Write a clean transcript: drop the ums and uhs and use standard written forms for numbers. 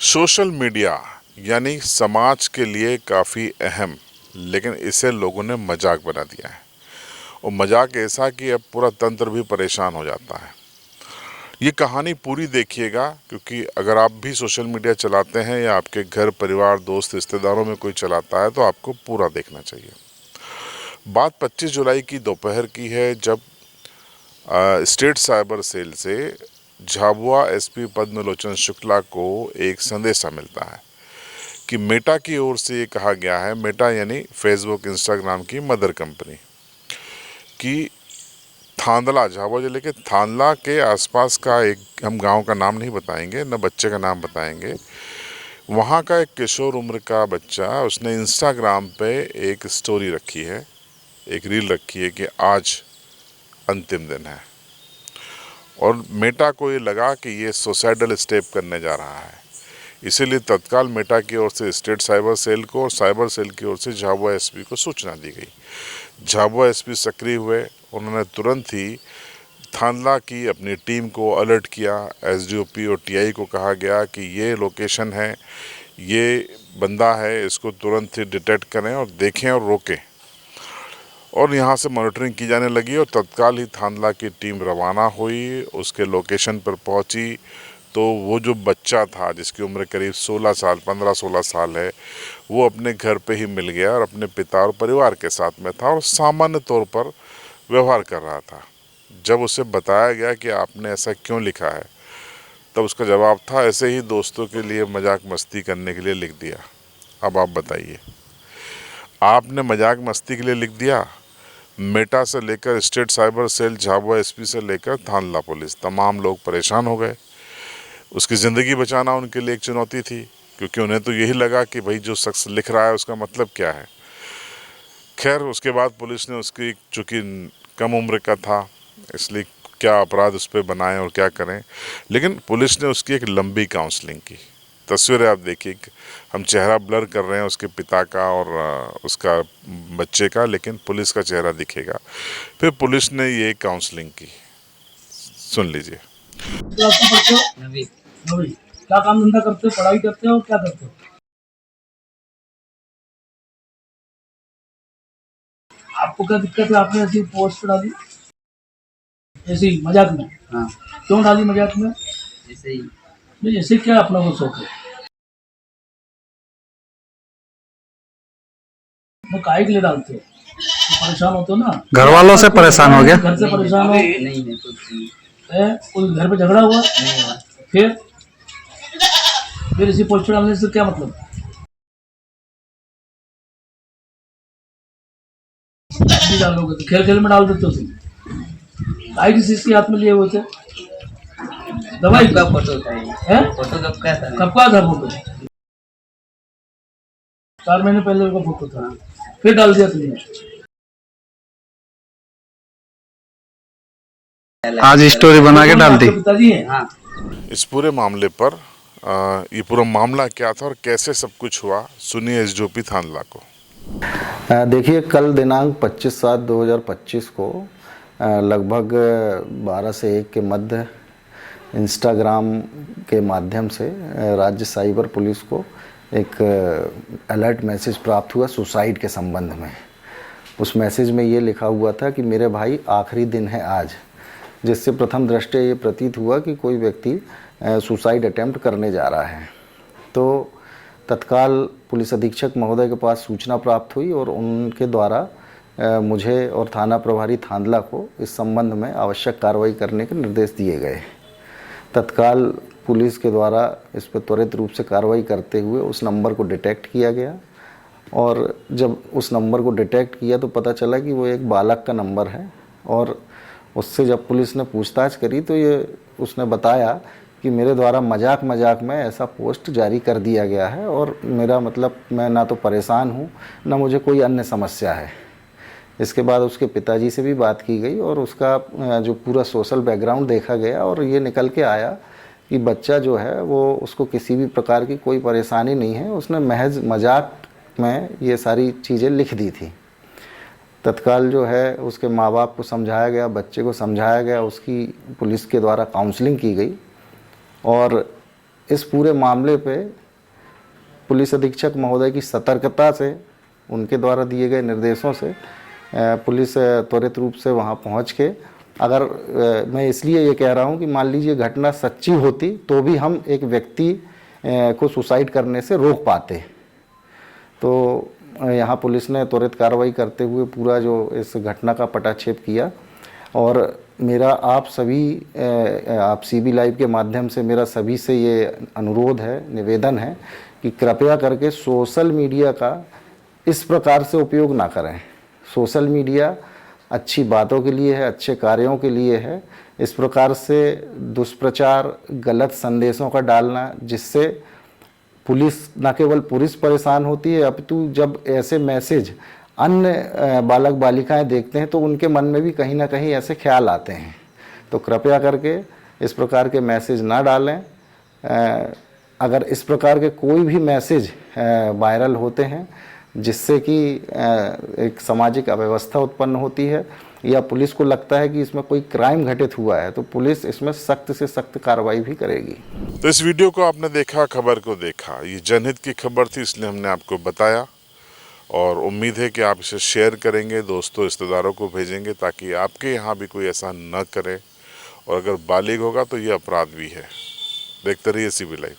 Social media यानी समाज के लिए काफ़ी अहम, लेकिन इसे लोगों ने मजाक बना दिया है। और मजाक ऐसा कि अब पूरा तंत्र भी परेशान हो जाता है। ये कहानी पूरी देखिएगा, क्योंकि अगर आप भी सोशल मीडिया चलाते हैं या आपके घर परिवार दोस्त रिश्तेदारों में कोई चलाता है तो आपको पूरा देखना चाहिए। बात 25 जुलाई की दोपहर की है, जब स्टेट साइबर सेल से झाबुआ एसपी पद्मलोचन शुक्ला को एक संदेशा मिलता है कि मेटा की ओर से ये कहा गया है, मेटा यानी फेसबुक इंस्टाग्राम की मदर कंपनी, कि थांदला, झाबुआ जिले के थांदला के आसपास का एक, हम गांव का नाम नहीं बताएंगे न बच्चे का नाम बताएंगे, वहां का एक किशोर उम्र का बच्चा, उसने इंस्टाग्राम पे एक स्टोरी रखी है, एक रील रखी है कि आज अंतिम दिन है। और मेटा को ये लगा कि ये सुसाइडल स्टेप करने जा रहा है, इसीलिए तत्काल मेटा की ओर से स्टेट साइबर सेल को और साइबर सेल की ओर से झाबुआ एसपी को सूचना दी गई। झाबुआ एसपी सक्रिय हुए, उन्होंने तुरंत ही थांदला की अपनी टीम को अलर्ट किया। एसडीओपी और टीआई को कहा गया कि ये लोकेशन है, ये बंदा है, इसको तुरंत ही डिटेक्ट करें और देखें और रोकें। और यहाँ से मॉनिटरिंग की जाने लगी और तत्काल ही थांदला की टीम रवाना हुई, उसके लोकेशन पर पहुँची तो वो जो बच्चा था जिसकी उम्र करीब 16 साल 15-16 साल है, वो अपने घर पे ही मिल गया और अपने पिता और परिवार के साथ में था और सामान्य तौर पर व्यवहार कर रहा था। जब उसे बताया गया कि आपने ऐसा क्यों लिखा है, तब उसका जवाब था, ऐसे ही दोस्तों के लिए मजाक मस्ती करने के लिए लिख दिया। अब आप बताइए, आपने मजाक मस्ती के लिए लिख दिया? मेटा से लेकर state cyber cell, Jhabua SP से लेकर थांदला पुलिस, तमाम लोग परेशान हो गए। उसकी ज़िंदगी बचाना उनके लिए एक चुनौती थी, क्योंकि उन्हें तो यही लगा कि भाई जो शख्स लिख रहा है उसका मतलब क्या है। खैर, उसके बाद पुलिस ने उसकी, चूँकि कम उम्र का था इसलिए क्या अपराध उस पर बनाएं और क्या करें, लेकिन पुलिस ने उसकी एक लंबी काउंसलिंग की। तस्वीरें आप देखिए, हम चेहरा ब्लर कर रहे हैं उसके पिता का और उसका बच्चे का, लेकिन पुलिस का चेहरा दिखेगा। फिर पुलिस ने ये काउंसलिंग की, सुन लीजिए। नवी नवी क्या काम धंधा करते हो, पढ़ाई करते हो, क्या करते हो? आपको क्या दिक्कत है? आपने ऐसी पोस्ट डाली, ऐसे ही मजाक में? हाँ। क्यों डाली मजाक में? ऐसे ही। नहीं, ऐसे क्या अपना को शौक है? वो काहे के लिए डालते हो? तो परेशान होते हो ना, घर वालों से परेशान हो गया। घर से परेशान हो? नहीं है, कुछ नहीं है। कोई घर पे झगड़ा हुआ? नहीं हुआ। फिर इसी पोस्ट डालने से क्या मतलब? नहीं डालोगे तो खेल खेल में डाल देते हो तुम। काहे की चीज की हाथ में लिए हुए थे? दवाई का फोटो था ये। फोटो कब का था फोटो? 4 महीने पहले का फोटो था, फिर डाल दिया तुमने। आज स्टोरी बना के डाल दी। पिताजी है। हाँ। इस पूरे मामले पर ये पूरा मामला क्या था और कैसे सब कुछ हुआ, सुनिए एसडीओपी थांदला को। देखिए, कल दिनांक 25/7/2025 को लगभग 12 से 1 के मध्य इंस्टाग्राम के माध्यम से राज्य साइबर पुलिस को एक अलर्ट मैसेज प्राप्त हुआ सुसाइड के संबंध में। उस मैसेज में ये लिखा हुआ था कि मेरे भाई आखिरी दिन है आज, जिससे प्रथम दृष्टया ये प्रतीत हुआ कि कोई व्यक्ति सुसाइड अटेम्प्ट करने जा रहा है। तो तत्काल पुलिस अधीक्षक महोदय के पास सूचना प्राप्त हुई और उनके द्वारा मुझे और थाना प्रभारी थांदला को इस संबंध में आवश्यक कार्रवाई करने के निर्देश दिए गए। तत्काल पुलिस के द्वारा इस पर त्वरित रूप से कार्रवाई करते हुए उस नंबर को डिटेक्ट किया गया, और जब उस नंबर को डिटेक्ट किया तो पता चला कि वो एक बालक का नंबर है। और उससे जब पुलिस ने पूछताछ करी तो ये उसने बताया कि मेरे द्वारा मजाक में ऐसा पोस्ट जारी कर दिया गया है, और मेरा मतलब, मैं ना तो परेशान हूँ ना मुझे कोई अन्य समस्या है। इसके बाद उसके पिताजी से भी बात की गई और उसका जो पूरा सोशल बैकग्राउंड देखा गया, और ये निकल के आया कि बच्चा जो है वो, उसको किसी भी प्रकार की कोई परेशानी नहीं है, उसने महज मजाक में ये सारी चीज़ें लिख दी थी। तत्काल जो है उसके माँ बाप को समझाया गया, बच्चे को समझाया गया, उसकी पुलिस के द्वारा काउंसलिंग की गई, और इस पूरे मामले पे पुलिस अधीक्षक महोदय की सतर्कता से, उनके द्वारा दिए गए निर्देशों से पुलिस त्वरित रूप से वहाँ पहुँच के, अगर मैं इसलिए ये कह रहा हूँ कि मान लीजिए घटना सच्ची होती तो भी हम एक व्यक्ति को सुसाइड करने से रोक पाते। तो यहाँ पुलिस ने त्वरित कार्रवाई करते हुए पूरा जो इस घटना का पटाक्षेप किया। और मेरा आप सीबी लाइव के माध्यम से मेरा सभी से ये अनुरोध है, निवेदन है कि कृपया करके सोशल मीडिया का इस प्रकार से उपयोग ना करें। सोशल मीडिया अच्छी बातों के लिए है, अच्छे कार्यों के लिए है। इस प्रकार से दुष्प्रचार, गलत संदेशों का डालना, जिससे पुलिस, न केवल पुलिस परेशान होती है, अपितु जब ऐसे मैसेज अन्य बालक बालिकाएं देखते हैं तो उनके मन में भी कहीं ना कहीं ऐसे ख्याल आते हैं। तो कृपया करके इस प्रकार के मैसेज ना डालें। अगर इस प्रकार के कोई भी मैसेज वायरल होते हैं जिससे कि एक सामाजिक अव्यवस्था उत्पन्न होती है या पुलिस को लगता है कि इसमें कोई क्राइम घटित हुआ है, तो पुलिस इसमें सख्त से सख्त कार्रवाई भी करेगी। तो इस वीडियो को आपने देखा, खबर को देखा, ये जनहित की खबर थी इसलिए हमने आपको बताया, और उम्मीद है कि आप इसे शेयर करेंगे, दोस्तों रिश्तेदारों को भेजेंगे ताकि आपके यहाँ भी कोई ऐसा न करे, और अगर बालिग होगा तो ये अपराध भी है। देखते रहिए सीबी लाइव।